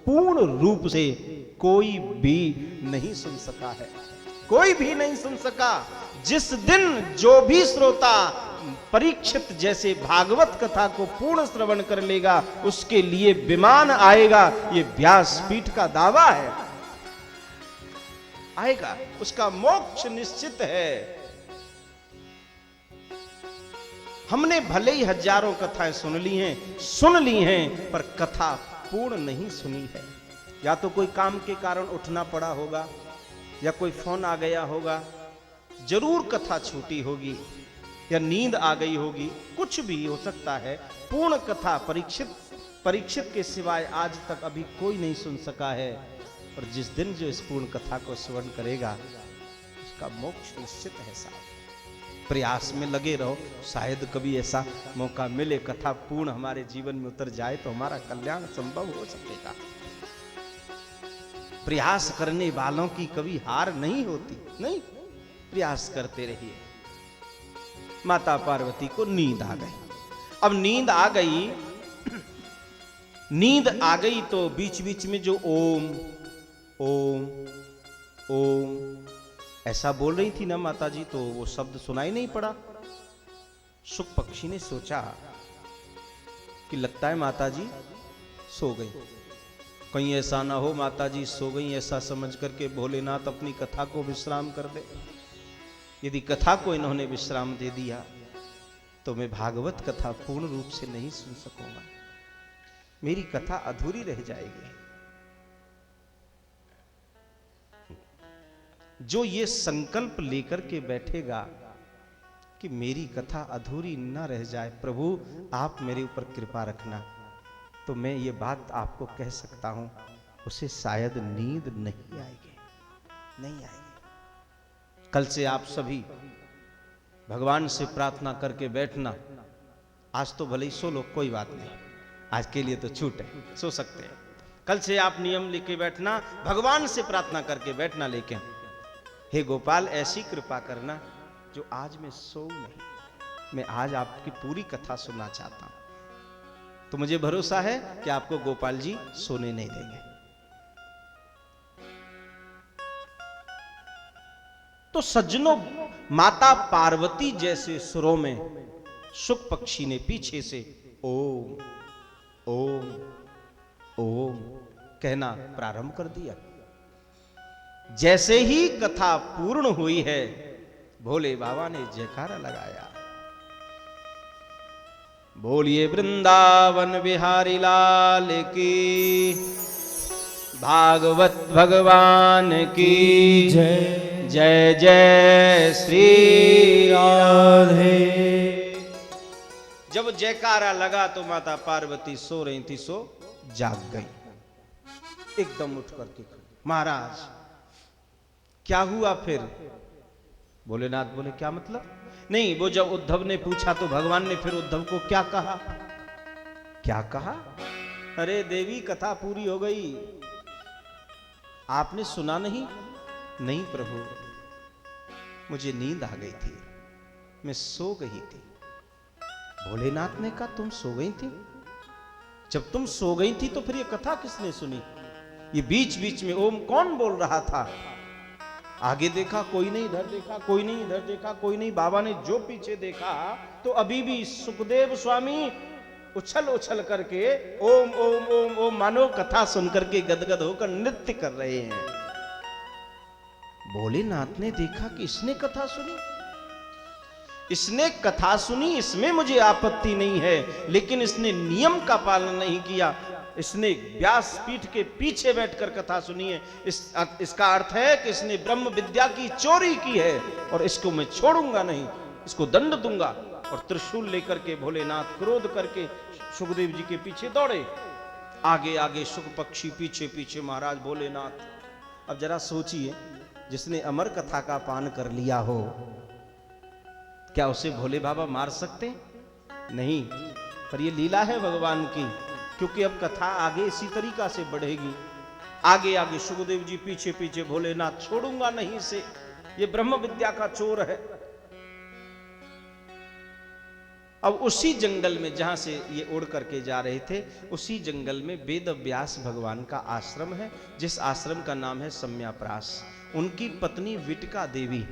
पूर्ण रूप से कोई भी नहीं सुन सका है, कोई भी नहीं सुन सका। जिस दिन जो भी श्रोता परीक्षित जैसे भागवत कथा को पूर्ण श्रवण कर लेगा उसके लिए विमान आएगा, ये व्यासपीठ का दावा है, आएगा, उसका मोक्ष निश्चित है। हमने भले ही हजारों कथाएं सुन ली हैं, पर कथा पूर्ण नहीं सुनी है। या तो कोई काम के कारण उठना पड़ा होगा, या कोई फोन आ गया होगा, जरूर कथा छूटी होगी, या नींद आ गई होगी, कुछ भी हो सकता है। पूर्ण कथा परीक्षित के सिवाय आज तक अभी कोई नहीं सुन सका है। और जिस दिन जो इस पूर्ण कथा को श्रवण करेगा उसका मोक्ष निश्चित है साहब। प्रयास में लगे रहो, शायद कभी ऐसा मौका मिले, कथा पूर्ण हमारे जीवन में उतर जाए तो हमारा कल्याण संभव हो सकेगा। प्रयास करने वालों की कभी हार नहीं होती, नहीं, प्रयास करते रहिए। माता पार्वती को नींद आ गई। अब नींद आ गई तो बीच बीच में जो ओम ओम ओम ऐसा बोल रही थी ना माता जी, तो वो शब्द सुनाई नहीं पड़ा। शुक पक्षी ने सोचा कि लगता है माता जी सो गई, कहीं ऐसा ना हो माता जी सो गई ऐसा समझ करके भोलेनाथ अपनी कथा को विश्राम कर दे। यदि कथा को इन्होंने विश्राम दे दिया तो मैं भागवत कथा पूर्ण रूप से नहीं सुन सकूंगा, मेरी कथा अधूरी रह जाएगी। जो ये संकल्प लेकर के बैठेगा कि मेरी कथा अधूरी न रह जाए, प्रभु आप मेरे ऊपर कृपा रखना, तो मैं ये बात आपको कह सकता हूं, उसे शायद नींद नहीं आएगी, नहीं आएगी। कल से आप सभी भगवान से प्रार्थना करके बैठना। आज तो भले ही सो लो, कोई बात नहीं, आज के लिए तो छूट है, सो सकते हैं। कल से आप नियम लेके बैठना, भगवान से प्रार्थना करके बैठना, लेकिन हे गोपाल ऐसी कृपा करना जो आज मैं सोऊं नहीं, मैं आज आपकी पूरी कथा सुनना चाहता हूं। तो मुझे भरोसा है कि आपको गोपाल जी सोने नहीं देंगे। तो सज्जनों, माता पार्वती जैसे सुरों में शुक पक्षी ने पीछे से ओम ओम ओम कहना प्रारंभ कर दिया। जैसे ही कथा पूर्ण हुई है, भोले बाबा ने जयकारा लगाया, बोलिए वृंदावन बिहारी लाल की, भागवत भगवान की जय, जय जय श्री राधे। जब जयकारा लगा तो माता पार्वती सो रही थी, सो जाग गई, एकदम उठ करके, महाराज क्या हुआ फिर? भोलेनाथ बोले क्या मतलब? नहीं, वो जब उद्धव ने पूछा तो भगवान ने फिर उद्धव को क्या कहा? क्या कहा? अरे देवी कथा पूरी हो गई, आपने सुना नहीं? नहीं प्रभु, मुझे नींद आ गई थी, मैं सो गई थी। भोलेनाथ ने कहा तुम सो गई थी? जब तुम सो गई थी तो फिर ये कथा किसने सुनी? ये बीच बीच में ओम कौन बोल रहा था? आगे देखा कोई नहीं, इधर देखा कोई नहीं, इधर देखा कोई नहीं। बाबा ने जो पीछे देखा तो अभी भी सुखदेव स्वामी उछल उछल करके ओम ओम ओम ओम मानो कथा सुन करके गदगद होकर नृत्य कर रहे हैं। भोलेनाथ ने देखा कि इसने कथा सुनी, इसने कथा सुनी, इसमें मुझे आपत्ति नहीं है, लेकिन इसने नियम का पालन नहीं किया, इसने व्यासपीठ के पीछे बैठकर कथा सुनी है। इसका अर्थ है कि इसने ब्रह्म विद्या की चोरी की है और इसको मैं छोड़ूंगा नहीं, इसको दंड दूंगा। और त्रिशूल लेकर के भोलेनाथ क्रोध करके सुखदेव जी के पीछे दौड़े, आगे आगे शुक पक्षी, पीछे पीछे महाराज भोलेनाथ। अब जरा सोचिए, जिसने अमर कथा का पान कर लिया हो, क्या उसे भोले बाबा मार सकते? नहीं, पर ये लीला है भगवान की, क्योंकि अब कथा आगे इसी तरीका से बढ़ेगी। आगे आगे सुखदेव जी, पीछे पीछे भोलेनाथ, छोड़ूंगा नहीं इसे, ये ब्रह्म विद्या का चोर है। अब उसी जंगल में जहां से ये उड़ करके जा रहे थे, उसी जंगल में वेद व्यास भगवान का आश्रम है, जिस आश्रम का नाम है सम्याप्रास। उनकी पत्नी विटका देवी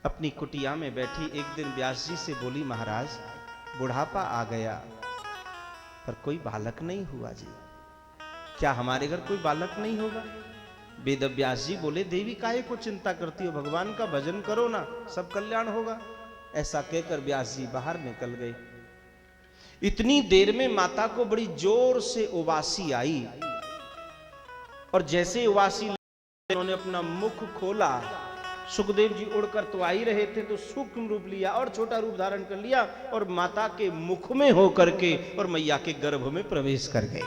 अपनी कुटिया में बैठी एक दिन व्यास जी से बोली, महाराज बुढ़ापा आ गया पर कोई बालक नहीं हुआ जी, क्या हमारे घर कोई बालक नहीं होगा? वेद व्यास जी बोले, देवी काहे को चिंता करती हो, भगवान का भजन करो ना, सब कल्याण होगा। ऐसा कहकर व्यास जी बाहर निकल गए। इतनी देर में माता को बड़ी जोर से उबासी आई, और जैसे उबासी उन्होंने अपना मुख खोला, सुखदेव जी उड़कर तो आ ही रहे थे, तो सूक्ष्म रूप लिया और छोटा रूप धारण कर लिया और माता के मुख में होकर के और मैया के गर्भ में प्रवेश कर गए।